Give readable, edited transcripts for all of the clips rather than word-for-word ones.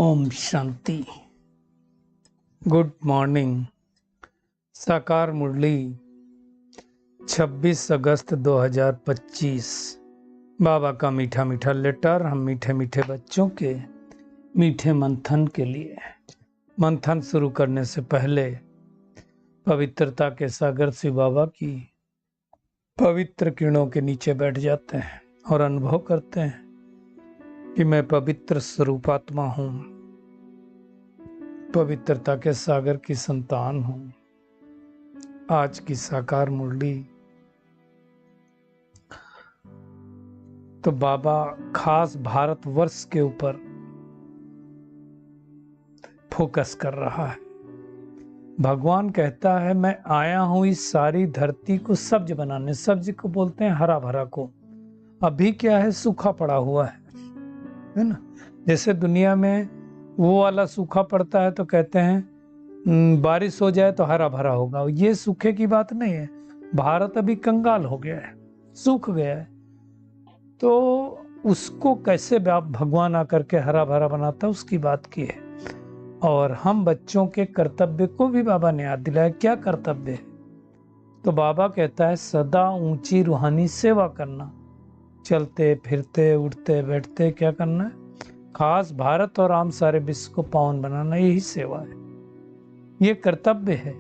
Om Shanti. Good morning. साकार मुरली 26 अगस्त 2025। बाबा का मीठा मीठा लेटर हम मीठे मीठे बच्चों के मीठे मंथन के लिए। मंथन शुरू करने से पहले पवित्रता के सागर से बाबा की पवित्र किरणों के नीचे बैठ जाते हैं और अनुभव करते हैं कि मैं पवित्र स्वरूपात्मा हूँ, पवित्रता के सागर की संतान हूँ। आज की साकार मुरली तो बाबा खास भारतवर्ष के ऊपर फोकस कर रहा है। भगवान कहता है मैं आया हूँ इस सारी धरती को सब्ज बनाने। सब्ज को बोलते हैं हरा भरा को। अभी क्या है, सूखा पड़ा हुआ है ना। जैसे दुनिया में वो वाला सूखा पड़ता है तो कहते हैं बारिश हो जाए तो हरा भरा होगा। ये सूखे की बात नहीं है। भारत अभी कंगाल हो गया है, सूख गया है, तो उसको कैसे भगवान आकर के हरा भरा बनाता है उसकी बात की है। और हम बच्चों के कर्तव्य को भी बाबा ने याद दिलाया। क्या कर्तव्य है? तो बाबा कहता है सदा ऊंची रूहानी सेवा करना। चलते फिरते उठते बैठते क्या करना है? खास भारत और आम सारे विश्व को पावन बनाना, यही सेवा है, ये कर्तव्य है।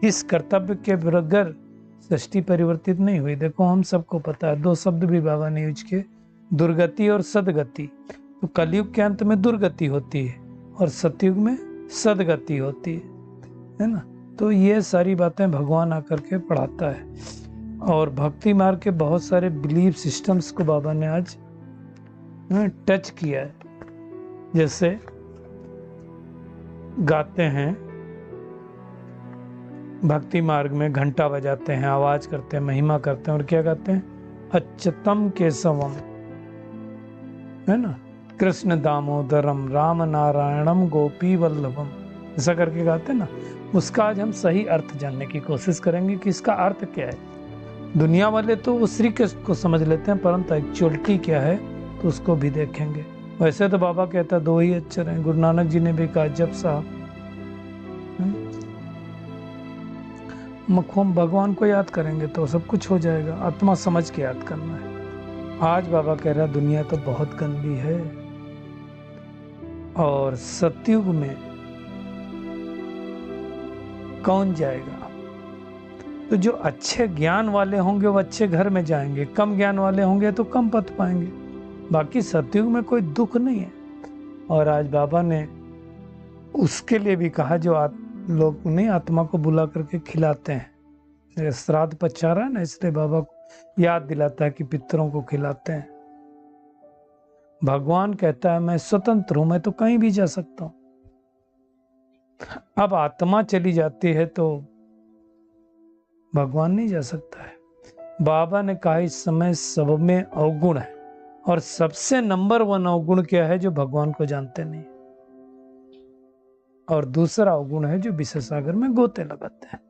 इस कर्तव्य के बगैर सृष्टि परिवर्तित नहीं हुई। देखो हम सबको पता है, दो शब्द भी बाबा ने यूज किए, दुर्गति और सदगति। तो कलयुग के अंत में दुर्गति होती है और सतयुग में सदगति होती है ना। तो ये सारी बातें भगवान आकर के पढ़ाता है। और भक्ति मार्ग के बहुत सारे बिलीफ सिस्टम्स को बाबा ने आज टच किया है। जैसे गाते हैं भक्ति मार्ग में, घंटा बजाते हैं, आवाज करते हैं, महिमा करते हैं, और क्या गाते हैं? अच्युतम केशवम, है ना, कृष्ण दामोदरम राम नारायणम गोपी वल्लभम, ऐसा करके गाते हैं ना। उसका आज हम सही अर्थ जानने की कोशिश करेंगे कि इसका अर्थ क्या है। दुनिया वाले तो वो श्री कृष्ण को समझ लेते हैं, परंतु एक्चुअलिटी क्या है तो उसको भी देखेंगे। वैसे तो बाबा कहता दो ही अक्षर हैं। गुरु नानक जी ने भी कहा जप साहब। हम भगवान को याद करेंगे तो सब कुछ हो जाएगा। आत्मा समझ के याद करना है। आज बाबा कह रहा दुनिया तो बहुत गंदी है और सतयुग में कौन जाएगा? तो जो अच्छे ज्ञान वाले होंगे वो अच्छे घर में जाएंगे, कम ज्ञान वाले होंगे तो कम पद पाएंगे। बाकी सतयुग में कोई दुख नहीं है। और आज बाबा ने उसके लिए भी कहा जो लोग नहीं आत्मा को बुला करके खिलाते हैं। श्राद्ध पचा रहा है ना, इसलिए बाबा को याद दिलाता है कि पितरों को खिलाते हैं। भगवान कहता है मैं स्वतंत्र हूं, मैं तो कहीं भी जा सकता हूं। अब आत्मा चली जाती है तो भगवान नहीं जा सकता है। बाबा ने कहा इस समय सब में अवगुण है, और सबसे नंबर 1 अवगुण क्या है? जो भगवान को जानते नहीं। और दूसरा अवगुण है जो विषय सागर में गोते लगाते हैं।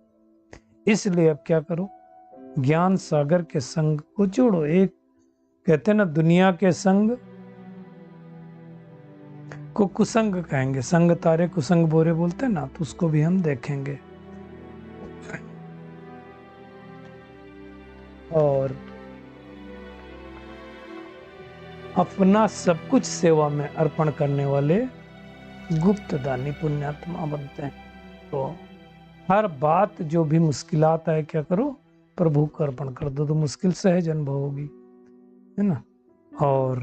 इसलिए अब क्या करो? ज्ञान सागर के संग को जोड़ो। एक कहते हैं ना, दुनिया के संग को कुसंग कहेंगे, संग तारे कुसंग बोरे बोलते हैं ना, तो उसको भी हम देखेंगे। और अपना सब कुछ सेवा में अर्पण करने वाले गुप्त दानी पुण्यात्मा बनते हैं। तो हर बात जो भी मुश्किलात आए क्या करो? प्रभु को अर्पण कर दो, तो मुश्किल सहज अनुभव होगी, है ना। और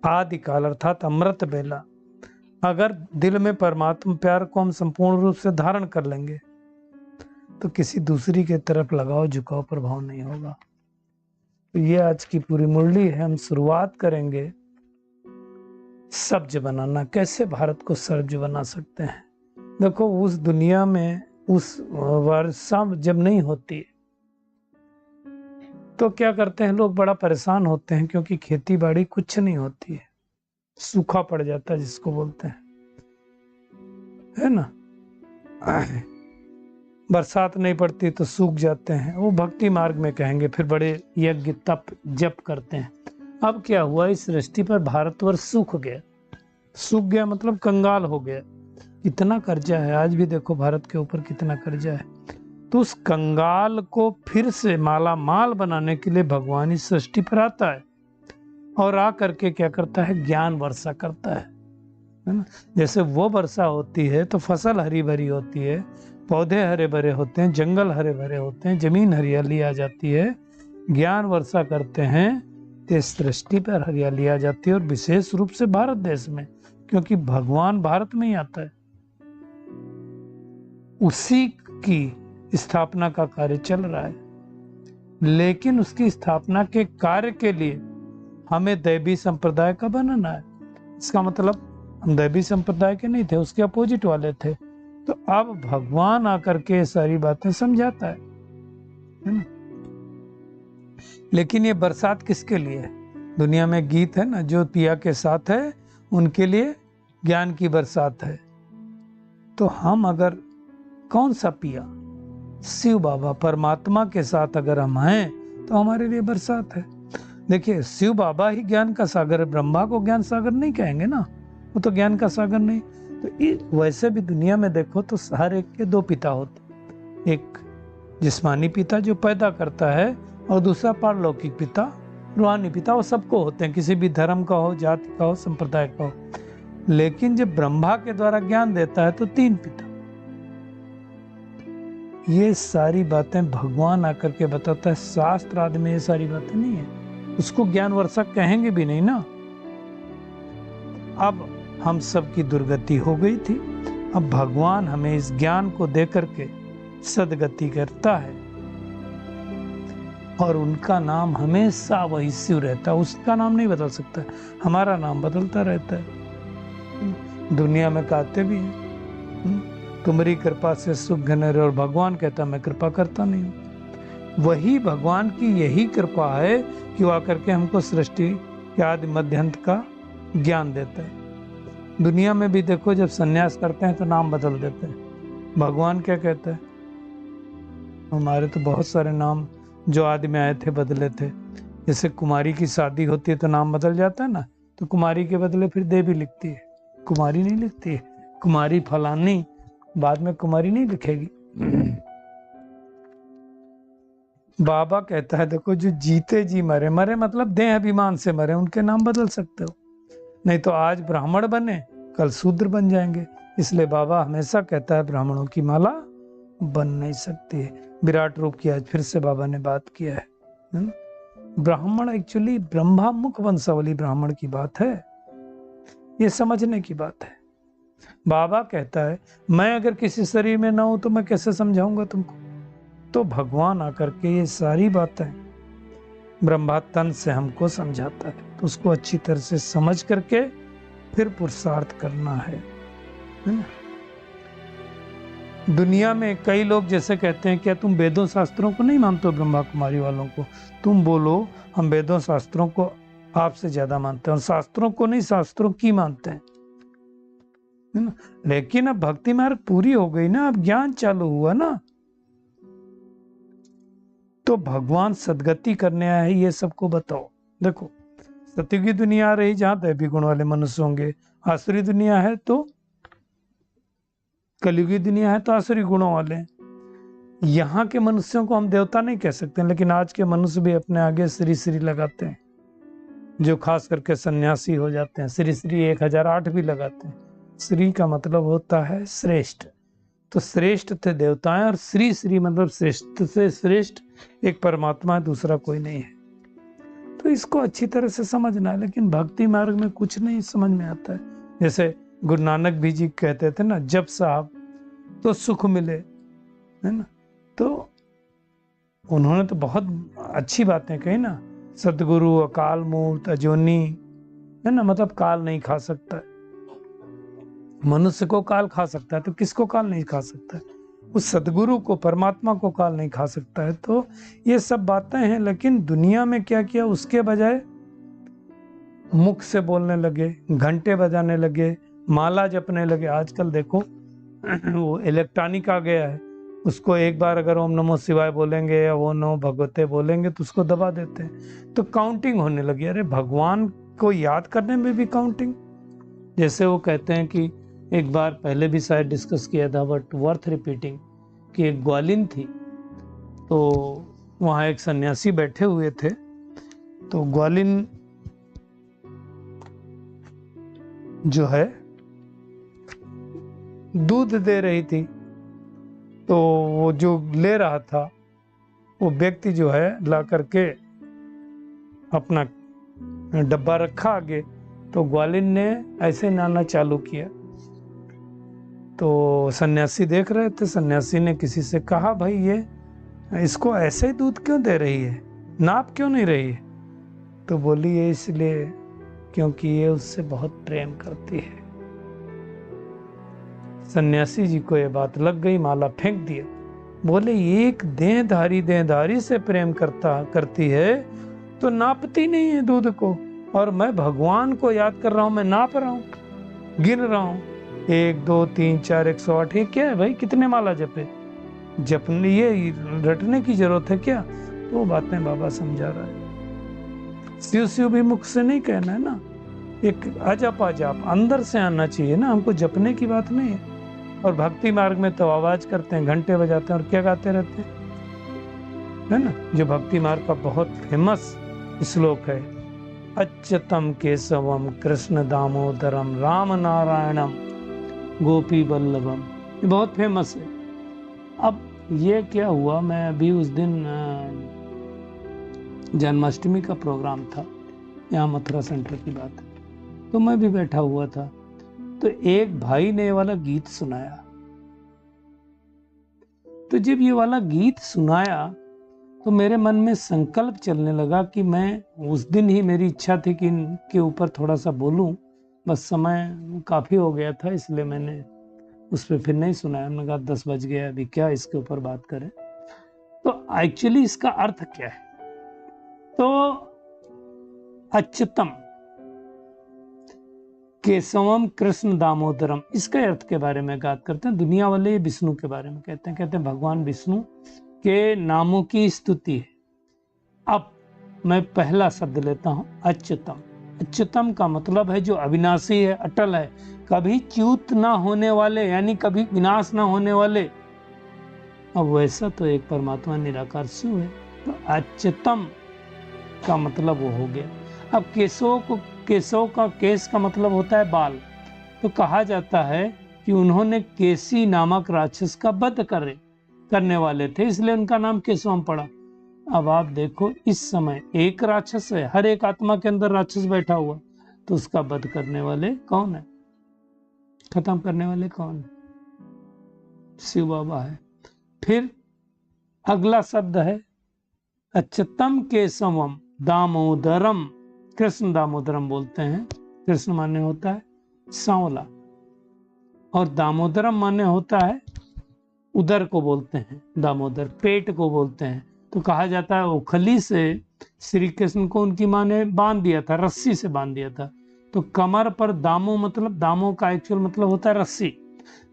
आदिकाल अर्थात अमृत बेला, अगर दिल में परमात्मा प्यार को हम संपूर्ण रूप से धारण कर लेंगे तो किसी दूसरी के तरफ लगाव झुकाव प्रभाव नहीं होगा। तो ये आज की पूरी मुरली है। हम शुरुआत करेंगे सब्ज बनाना। कैसे भारत को सब्ज बना सकते हैं? देखो उस दुनिया में उस वर्षा जब नहीं होती तो क्या करते हैं लोग? बड़ा परेशान होते हैं, क्योंकि खेती बाड़ी कुछ नहीं होती है, सूखा पड़ जाता है जिसको बोलते हैं, है ना। बरसात नहीं पड़ती तो सूख जाते हैं। वो भक्ति मार्ग में कहेंगे, फिर बड़े यज्ञ तप जप करते हैं। अब क्या हुआ? इस सृष्टि पर भारतवर्ष सूख गया। सूख गया मतलब कंगाल हो गया। कितना कर्जा है, आज भी देखो भारत के ऊपर कितना कर्जा है। तो उस कंगाल को फिर से माला माल बनाने के लिए भगवान इस सृष्टि पर आता है और आ करके क्या करता है, ज्ञान वर्षा करता है ना। जैसे वो वर्षा होती है तो फसल हरी भरी होती है, पौधे हरे भरे होते हैं, जंगल हरे भरे होते हैं, जमीन हरियाली आ जाती है। ज्ञान वर्षा करते हैं तो इस सृष्टि पर हरियाली आ जाती है, और विशेष रूप से भारत देश में, क्योंकि भगवान भारत में ही आता है। उसी की स्थापना का कार्य चल रहा है, लेकिन उसकी स्थापना के कार्य के लिए हमें दैवी संप्रदाय का बनाना है। इसका मतलब हम दैवी संप्रदाय के नहीं थे, उसके अपोजिट वाले थे। तो अब भगवान आकर के सारी बातें समझाता है ना। लेकिन ये बरसात किसके लिए है? दुनिया में गीत है ना, जो पिया के साथ है उनके लिए ज्ञान की बरसात है। तो हम अगर कौन सा पिया, शिव बाबा परमात्मा के साथ अगर हम हैं तो हमारे लिए बरसात है। देखिए, शिव बाबा ही ज्ञान का सागर है, ब्रह्मा को ज्ञान सागर नहीं कहेंगे ना, वो तो ज्ञान का सागर नहीं। तो वैसे भी दुनिया में देखो तो हर एक के दो पिता होते, एक जिस्मानी पिता जो पैदा करता है, और दूसरा पारलौकिक पिता, रूहानी पिता। वो सबको होते हैं, किसी भी धर्म का हो, जाति का हो, संप्रदाय का हो। लेकिन जब ब्रह्मा के द्वारा ज्ञान देता है तो तीन पिता। ये सारी बातें भगवान आकर के बताता है, शास्त्र आदि में ये सारी बातें नहीं है, उसको ज्ञान वर्षा कहेंगे भी नहीं ना। अब हम सब की दुर्गति हो गई थी, अब भगवान हमें इस ज्ञान को दे करके सदगति करता है, और उनका नाम हमेशा वही शिव रहता है, उसका नाम नहीं बदल सकता। हमारा नाम बदलता रहता है, दुनिया में कहते भी हैं तुम्हारी कृपा से सुख घने रहे, और भगवान कहता मैं कृपा करता नहीं हूँ। वही भगवान की यही कृपा है कि वो आकर के हमको सृष्टि के आदि मध्यांत का ज्ञान देता है। दुनिया में भी देखो, जब सन्यास करते हैं तो नाम बदल देते हैं। भगवान क्या कहता है, हमारे तो बहुत सारे नाम जो आदि में आए थे बदले थे। जैसे कुमारी की शादी होती है तो नाम बदल जाता है ना, तो कुमारी के बदले फिर देवी लिखती है, कुमारी नहीं लिखती है। कुमारी फलानी, बाद में कुमारी नहीं लिखेगी। बाबा कहता है देखो, जो जीते जी मरे, मरे मतलब देह अभिमान से मरे, उनके नाम बदल सकते हो। नहीं तो आज ब्राह्मण बने, कल शूद्र बन जाएंगे। इसलिए बाबा हमेशा कहता है ब्राह्मणों की माला बन नहीं सकती है। विराट रूप की आज फिर से बाबा ने बात किया है। ब्राह्मण एक्चुअली ब्रह्मा मुख वंशावली ब्राह्मण की बात है, ये समझने की बात है। बाबा कहता है मैं अगर किसी शरीर में ना हूं तो मैं कैसे समझाऊंगा तुमको। तो भगवान आकर के ये सारी बातें ब्रह्मा तन से हमको समझाता है, तो उसको अच्छी तरह से समझ करके फिर पुरुषार्थ करना है ना। दुनिया में कई लोग जैसे कहते हैं, क्या तुम वेदों शास्त्रों को नहीं मानते हो? ब्रह्मा कुमारी वालों को तुम बोलो हम वेदों शास्त्रों को आपसे ज्यादा मानते हैं, और शास्त्रों को नहीं, शास्त्रों की मानते हैं ना। लेकिन अब भक्ति मार्ग पूरी हो गई ना, अब ज्ञान चालू हुआ ना, तो भगवान सदगति करने आए हैं, ये सबको बताओ। देखो, सतयुगी दुनिया आ रही जहां दैवी गुण वाले मनुष्य होंगे, आसुरी दुनिया है तो कलयुगी दुनिया है तो आसुरी गुणों वाले। यहाँ के मनुष्यों को हम देवता नहीं कह सकते, लेकिन आज के मनुष्य भी अपने आगे श्री श्री लगाते हैं, जो खास करके सन्यासी हो जाते हैं, श्री श्री 1008 भी लगाते हैं। श्री का मतलब होता है श्रेष्ठ, तो श्रेष्ठ थे देवताएं, और श्री श्री मतलब श्रेष्ठ से श्रेष्ठ एक परमात्मा है, दूसरा कोई नहीं है। तो इसको अच्छी तरह से समझना है, लेकिन भक्ति मार्ग में कुछ नहीं समझ में आता है। जैसे गुरु नानक भी जी कहते थे ना, जब साहब तो सुख मिले, है ना। तो उन्होंने तो बहुत अच्छी बातें कही ना, सतगुरु अकाल मूर्त अजोनी, है ना, मतलब काल नहीं खा सकता है। मनुष्य को काल खा सकता है तो किसको काल नहीं खा सकता है? उस सदगुरु को, परमात्मा को काल नहीं खा सकता है। तो ये सब बातें हैं, लेकिन दुनिया में क्या किया, उसके बजाय मुख से बोलने लगे, घंटे बजाने लगे, माला जपने लगे। आजकल देखो वो इलेक्ट्रॉनिक आ गया है, उसको एक बार अगर ओम नमो शिवाय बोलेंगे या ओम नमो भगवते बोलेंगे तो उसको दबा देते हैं, तो काउंटिंग होने लगी। अरे भगवान को याद करने में भी काउंटिंग, जैसे वो कहते हैं कि एक बार पहले भी शायद डिस्कस किया था, बट वर्थ रिपीटिंग, कि एक ग्वालिन थी, तो वहाँ एक सन्यासी बैठे हुए थे, तो ग्वालिन जो है दूध दे रही थी, तो वो जो ले रहा था वो व्यक्ति जो है ला करके अपना डब्बा रखा आगे, तो ग्वालिन ने ऐसे नाना चालू किया। तो सन्यासी देख रहे थे, सन्यासी ने किसी से कहा, भाई ये इसको ऐसे ही दूध क्यों दे रही है, नाप क्यों नहीं रही है? तो बोली ये इसलिए क्योंकि ये उससे बहुत प्रेम करती है। सन्यासी जी को ये बात लग गई, माला फेंक दिया। बोले एक देहधारी से प्रेम करती है तो नापती नहीं है दूध को, और मैं भगवान को याद कर रहा हूं, मैं नाप रहा हूं, गिन रहा हूं, 1 2 3 4 108। ये क्या है भाई, कितने माला जपे? जपने ये रटने की जरूरत है क्या? वो बातें बाबा समझा रहा है। शिव शिव भी मुख से नहीं कहना है ना, एक अजप अजाप अंदर से आना चाहिए ना, हमको जपने की बात नहीं है। और भक्ति मार्ग में तो आवाज करते हैं, घंटे बजाते हैं और क्या गाते रहते हैं, है ना। जो भक्ति मार्ग का बहुत फेमस श्लोक है, अच्युतम केशवम कृष्ण दामोदरम राम नारायणम गोपी वल्लभम, ये बहुत फेमस है। अब ये क्या हुआ, मैं अभी उस दिन जन्माष्टमी का प्रोग्राम था यहाँ मथुरा सेंटर की बात है, तो मैं भी बैठा हुआ था, तो एक भाई ने ये वाला गीत सुनाया। तो जब ये वाला गीत सुनाया तो मेरे मन में संकल्प चलने लगा कि मैं उस दिन ही मेरी इच्छा थी कि इनके ऊपर थोड़ा सा बोलूं, बस समय काफी हो गया था, इसलिए मैंने उस पर फिर नहीं सुनाया। मैंने कहा 10 बज गया, अभी क्या इसके ऊपर बात करें। तो एक्चुअली इसका अर्थ क्या है? तो अच्युतम केशवम कृष्ण दामोदरम, इसके अर्थ के बारे में बात करते हैं। दुनिया वाले विष्णु के बारे में कहते हैं भगवान विष्णु के नामों की स्तुति है। अब मैं पहला शब्द लेता हूं, अच्युतम। अच्युतम का मतलब है जो अविनाशी है, अटल है, कभी च्युत ना होने वाले, यानी कभी विनाश ना होने वाले। अब वैसा तो एक परमात्मा निराकार शिव है, तो अच्युतम का मतलब वो हो गया। अब केशव का केस का मतलब होता है बाल, तो कहा जाता है कि उन्होंने केसी नामक राक्षस का वध करने वाले थे, इसलिए उनका नाम केशवम पड़ा। अब आप देखो, इस समय एक राक्षस है, हर एक आत्मा के अंदर राक्षस बैठा हुआ, तो उसका वध करने वाले कौन है, खत्म करने वाले कौन है? शिव बाबा है। फिर अगला शब्द है अच्युतम केशवम दामोदरम, कृष्ण दामोदरम बोलते हैं। कृष्ण माने होता है सांवला, और दामोदरम माने होता है उदर को बोलते हैं, दामोदर पेट को बोलते हैं। तो कहा जाता है ओखली से श्री कृष्ण को उनकी माँ ने बांध दिया था, रस्सी से बांध दिया था। तो कमर पर दामो, मतलब दामो का एक्चुअल मतलब होता है रस्सी,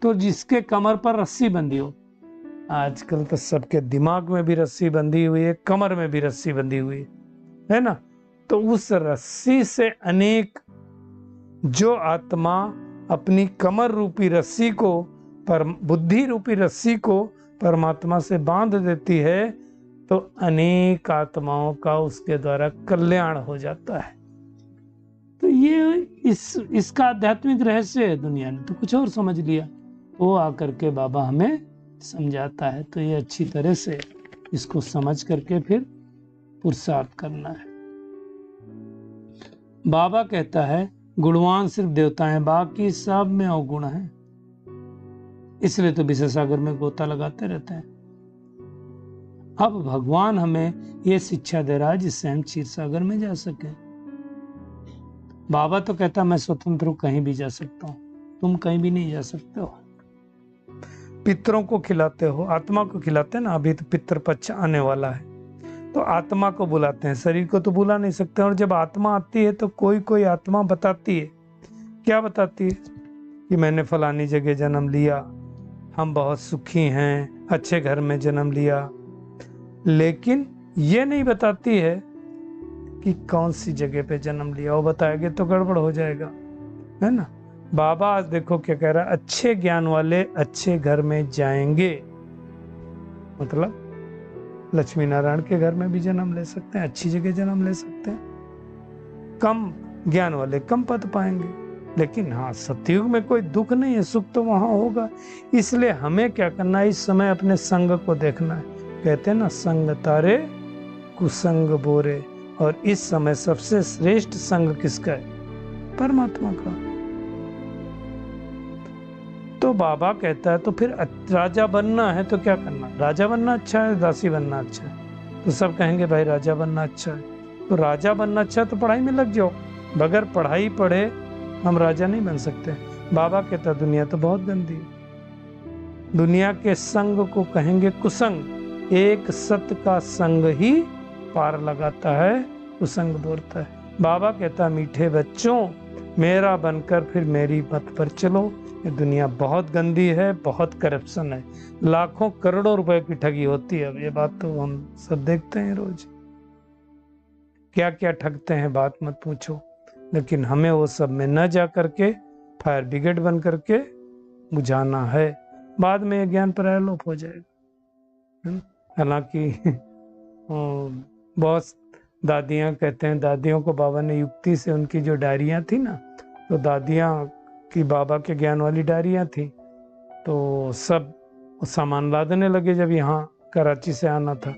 तो जिसके कमर पर रस्सी बंधी हो, आजकल तो सबके दिमाग में भी रस्सी बंधी हुई है, कमर में भी रस्सी बंधी हुई है ना। तो उस रस्सी से अनेक, जो आत्मा अपनी कमर रूपी रस्सी को, पर बुद्धि रूपी रस्सी को परमात्मा से बांध देती है, तो अनेक आत्माओं का उसके द्वारा कल्याण हो जाता है। तो ये इसका आध्यात्मिक रहस्य है। दुनिया ने तो कुछ और समझ लिया, वो आकर के बाबा हमें समझाता है। तो ये अच्छी तरह से इसको समझ करके फिर पुरुषार्थ करना है। बाबा कहता है गुणवान सिर्फ देवता हैं, बाकी सब में अवगुण है, इसलिए तो विषय सागर में गोता लगाते रहते हैं। अब भगवान हमें ये शिक्षा दे रहा है जिससे हम क्षीर सागर में जा सके। बाबा तो कहता मैं स्वतंत्र हूं, कहीं भी जा सकता हूं, तुम कहीं भी नहीं जा सकते हो। पितरों को खिलाते हो, आत्मा को खिलाते हैं ना, अभी तो पितृ पक्ष आने वाला है, तो आत्मा को बुलाते हैं, शरीर को तो बुला नहीं सकते। और जब आत्मा आती है तो कोई आत्मा बताती है, क्या बताती है कि मैंने फलानी जगह जन्म लिया, हम बहुत सुखी हैं, अच्छे घर में जन्म लिया, लेकिन ये नहीं बताती है कि कौन सी जगह पे जन्म लिया। वो बताएंगे तो गड़बड़ हो जाएगा, है ना। बाबा आज देखो क्या कह रहा है, अच्छे ज्ञान वाले अच्छे घर में जाएंगे, मतलब लक्ष्मी नारायण के घर में भी जन्म ले सकते हैं, अच्छी जगह जन्म ले सकते हैं। कम ज्ञान वाले कम पद पाएंगे, लेकिन हाँ सतयुग में कोई दुख नहीं है, सुख तो वहां होगा। इसलिए हमें क्या करना है, इस समय अपने संग को देखना है। कहते हैं ना, संग तारे कुसंग बोरे, और इस समय सबसे श्रेष्ठ संग किसका है? परमात्मा का। तो बाबा कहता है तो फिर राजा बनना है तो क्या करना? राजा बनना अच्छा है, दासी बनना अच्छा है? तो सब कहेंगे भाई राजा बनना अच्छा है। तो राजा बनना अच्छा है तो पढ़ाई में लग जाओ। बगैर पढ़ाई पढ़े हम राजा नहीं बन सकते। बाबा कहता दुनिया तो बहुत गंदी है, दुनिया के संग को कहेंगे कुसंग। एक सत्य का संग ही पार लगाता है, कुसंग बोलता है। बाबा कहता मीठे बच्चों मेरा बनकर फिर मेरी मत पर चलो। ये दुनिया बहुत गंदी है, बहुत करप्शन है, लाखों करोड़ों रुपए की ठगी होती है। अब ये बात तो हम सब देखते हैं रोज, क्या क्या ठगते हैं बात मत पूछो। लेकिन हमें वो सब में न जा करके फायर ब्रिगेड बन करके बुझाना है, बाद में ये ज्ञान प्रायलोप हो जाएगा। हालांकि बहुत दादियां कहते हैं, दादियों को बाबा ने युक्ति से, उनकी जो डायरियां थी ना, तो दादियां की बाबा के ज्ञान वाली डायरियां थी, तो सब सामान लादने लगे जब यहाँ कराची से आना था।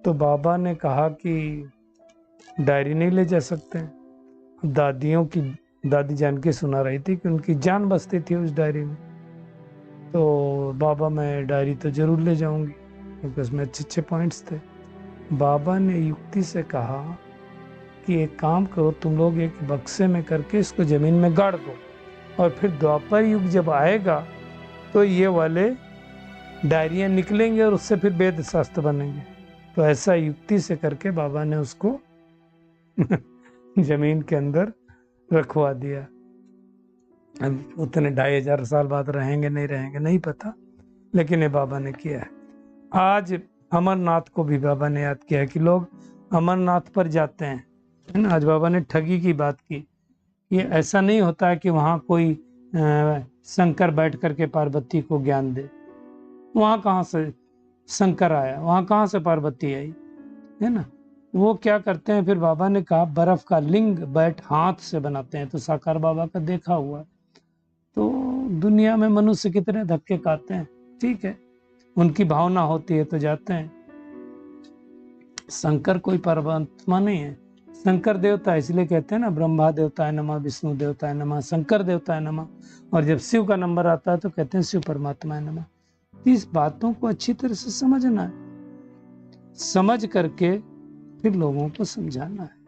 तो बाबा ने कहा कि डायरी नहीं ले जा सकते। दादियों की, दादी जान के सुना रही थी कि उनकी जान बसती थी उस डायरी में। तो बाबा मैं डायरी तो जरूर ले जाऊंगी, क्योंकि उसमें अच्छे अच्छे पॉइंट्स थे। बाबा ने युक्ति से कहा कि एक काम करो, तुम लोग एक बक्से में करके इसको जमीन में गाड़ दो, और फिर द्वापर युग जब आएगा तो ये वाले डायरियां निकलेंगे और उससे फिर वेद शास्त्र बनेंगे। तो ऐसा युक्ति से करके बाबा ने उसको जमीन के अंदर रखवा दिया। अब उतने 2500 साल बाद रहेंगे नहीं रहेंगे नहीं पता, लेकिन ये बाबा ने किया है। आज अमरनाथ को भी बाबा ने याद किया है कि लोग अमरनाथ पर जाते हैं, है ना। आज बाबा ने ठगी की बात की, ये ऐसा नहीं होता है कि वहाँ कोई शंकर बैठ करके पार्वती को ज्ञान दे। वहाँ कहाँ से शंकर आया, वहाँ कहाँ से पार्वती आई, है ना। वो क्या करते हैं, फिर बाबा ने कहा बर्फ का लिंग बैठ हाथ से बनाते हैं। तो साकार बाबा का देखा हुआ। तो दुनिया में मनुष्य कितने धक्के खाते हैं, ठीक है, उनकी भावना होती है तो जाते हैं। शंकर कोई परमात्मा नहीं है, शंकर देवता, इसलिए कहते हैं ना ब्रह्मा देवताय नमः, विष्णु देवताय नमः, शंकर देवताय नमः। और जब शिव का नंबर आता है तो कहते हैं शिव परमात्मा नमः। इस बातों को अच्छी तरह से समझना है, समझ करके फिर लोगों को समझाना है।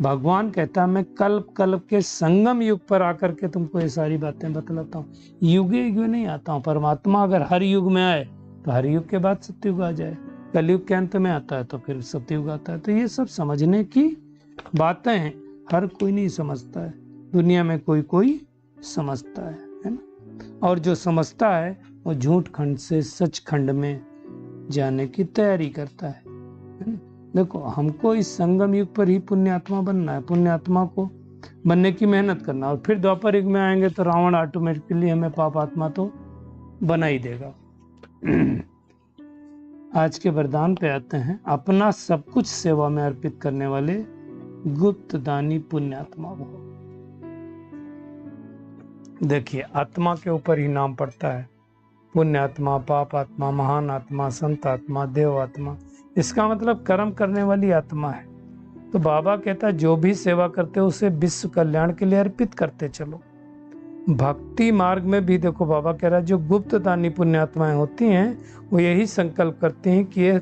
भगवान कहता है मैं कल्प कल्प के संगम युग पर आकर के तुमको ये सारी बातें बतलाता हूँ, युगे युगे नहीं आता हूँ। परमात्मा अगर हर युग में आए तो हर युग के बाद सतयुग आ जाए, कलयुग के अंत में आता है तो फिर सतयुग आता है। तो ये सब समझने की बातें हैं, हर कोई नहीं समझता है, दुनिया में कोई कोई समझता है ना। और जो समझता है वो झूठ खंड से सच खंड में जाने की तैयारी करता है ना। देखो हमको इस संगम युग पर ही पुण्यात्मा बनना है, पुण्यात्मा को बनने की मेहनत करना, और फिर द्वापर युग में आएंगे तो रावण ऑटोमेटिकली हमें पाप आत्मा तो बना ही देगा। आज के वरदान पे आते हैं। अपना सब कुछ सेवा में अर्पित करने वाले गुप्त दानी पुण्यात्मा हो। देखिए आत्मा के ऊपर ही नाम पड़ता है, पुण्यात्मा, पाप आत्मा, महान आत्मा, संत आत्मा, देव आत्मा। इसका मतलब कर्म करने वाली आत्मा है। तो बाबा कहता है जो भी सेवा करते हो उसे विश्व कल्याण के लिए अर्पित करते चलो। भक्ति मार्ग में भी देखो बाबा कह रहा है जो गुप्त दानी पुण्यात्माएं होती हैं वो यही संकल्प करती हैं कि ये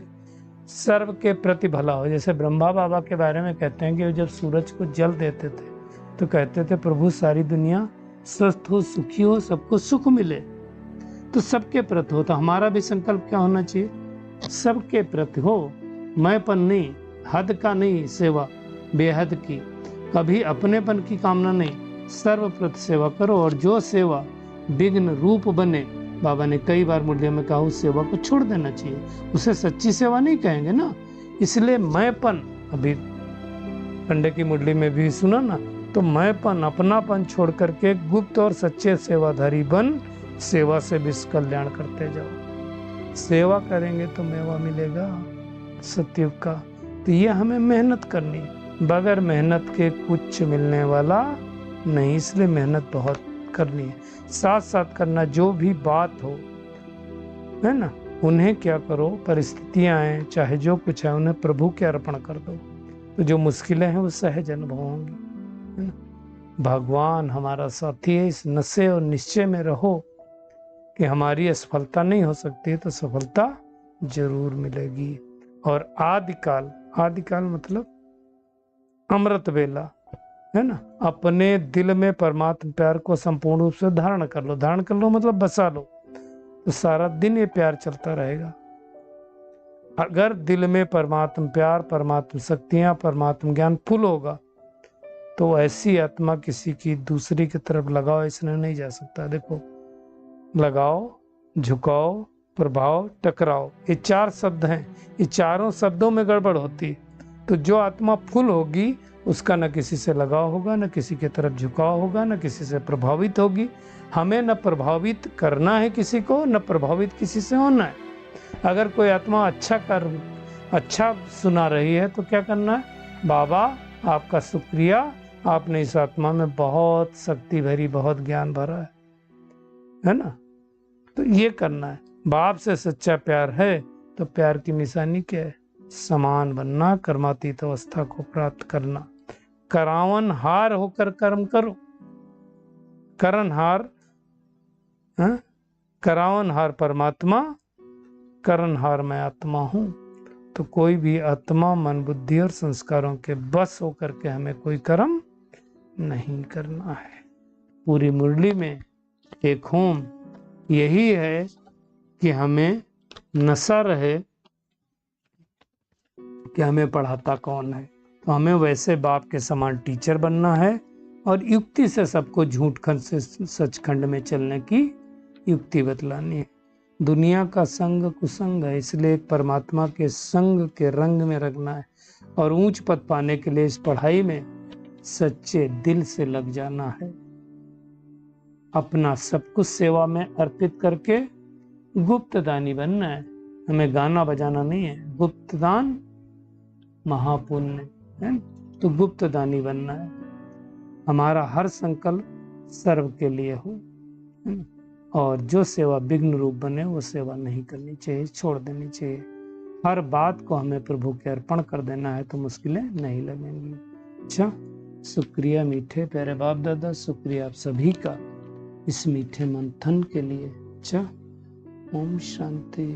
सर्व के प्रति भला हो। जैसे ब्रह्मा बाबा के बारे में कहते हैं कि जब सूरज को जल देते थे तो कहते थे प्रभु सारी दुनिया स्वस्थ हो, सुखी हो, सबको सुख मिले। तो सबके प्रति हो। तो हमारा भी संकल्प क्या होना चाहिए, सबके प्रति हो, मैंपन नहीं, हद का नहीं, सेवा बेहद की, कभी अपनेपन की कामना नहीं, सर्व प्रति सेवा करो। और जो सेवा विघ्न रूप बने, बाबा ने कई बार मुरलिया में कहा उस सेवा को छोड़ देना चाहिए, उसे सच्ची सेवा नहीं कहेंगे ना। इसलिए मैंपन, अभी पंडे की मुरली में भी सुना ना, तो मैंपन अपनापन छोड़ करके गुप्त और सच्चे सेवाधारी बन सेवा से विश्व कल्याण करते जाओ। सेवा करेंगे तो मेवा मिलेगा सतयुग का। तो ये हमें मेहनत करनी, बगैर मेहनत के कुछ मिलने वाला नहीं, इसलिए मेहनत बहुत करनी है। साथ साथ करना, जो भी बात हो, है ना, उन्हें क्या करो, परिस्थितियां आए चाहे जो कुछ है उन्हें प्रभु के अर्पण कर दो, तो जो मुश्किलें हैं वो सहज अनुभव होंगी, है ना। भगवान हमारा साथी है, इस नशे और निश्चय में रहो कि हमारी असफलता नहीं हो सकती तो सफलता जरूर मिलेगी। और आदिकाल, आदिकाल मतलब अमृत वेला, है ना, अपने दिल में परमात्मा प्यार को संपूर्ण रूप से धारण कर लो। धारण कर लो मतलब बसा लो, तो सारा दिन ये प्यार चलता रहेगा। अगर दिल में परमात्मा प्यार, परमात्मा शक्तियां, परमात्मा ज्ञान फुल होगा तो ऐसी आत्मा किसी की दूसरी की तरफ लगाओ इसने नहीं जा सकता। देखो, लगाओ, झुकाओ, प्रभाव, टकराओ, ये 4 शब्द हैं। ये चारों शब्दों में गड़बड़ होती है। तो जो आत्मा फुल होगी उसका न किसी से लगाव होगा, न किसी की तरफ झुकाव होगा, न किसी से प्रभावित होगी। हमें न प्रभावित करना है किसी को, न प्रभावित किसी से होना है। अगर कोई आत्मा अच्छा सुना रही है तो क्या करना है, बाबा आपका शुक्रिया, आपने इस आत्मा में बहुत शक्ति भरी, बहुत ज्ञान भरा है ना। तो ये करना है। बाप से सच्चा प्यार है तो प्यार की निशानी क्या है, समान बनना, कर्मातीत अवस्था को प्राप्त करना। करावन हार होकर कर्म करो, करणहार, करावन हार परमात्मा, करणहार मैं आत्मा हूं। तो कोई भी आत्मा मन, बुद्धि और संस्कारों के बस होकर के हमें कोई कर्म नहीं करना है। पूरी मुरली में एक होम यही है कि हमें नशा रहे कि हमें पढ़ाता कौन है। तो हमें वैसे बाप के समान टीचर बनना है और युक्ति से सबको झूठ खंड से सचखंड में चलने की युक्ति बतलानी है। दुनिया का संग कुसंग है, इसलिए परमात्मा के संग के रंग में रखना है। और ऊंच पद पाने के लिए इस पढ़ाई में सच्चे दिल से लग जाना है। अपना सब कुछ सेवा में अर्पित करके गुप्त दानी बनना है। हमें गाना बजाना नहीं है। गुप्त दान महापुण्य है, तो गुप्त दानी बनना है। हमारा हर संकल्प सर्व के लिए हो, है ना? और जो सेवा विघ्न रूप बने वो सेवा नहीं करनी चाहिए, छोड़ देनी चाहिए। हर बात को हमें प्रभु के अर्पण कर देना है तो मुश्किलें नहीं लगेंगी। अच्छा, शुक्रिया मीठे प्यारे बाप दादा, शुक्रिया आप सभी का इस मीठे मंथन के लिए। अच्छा, ओम शांति।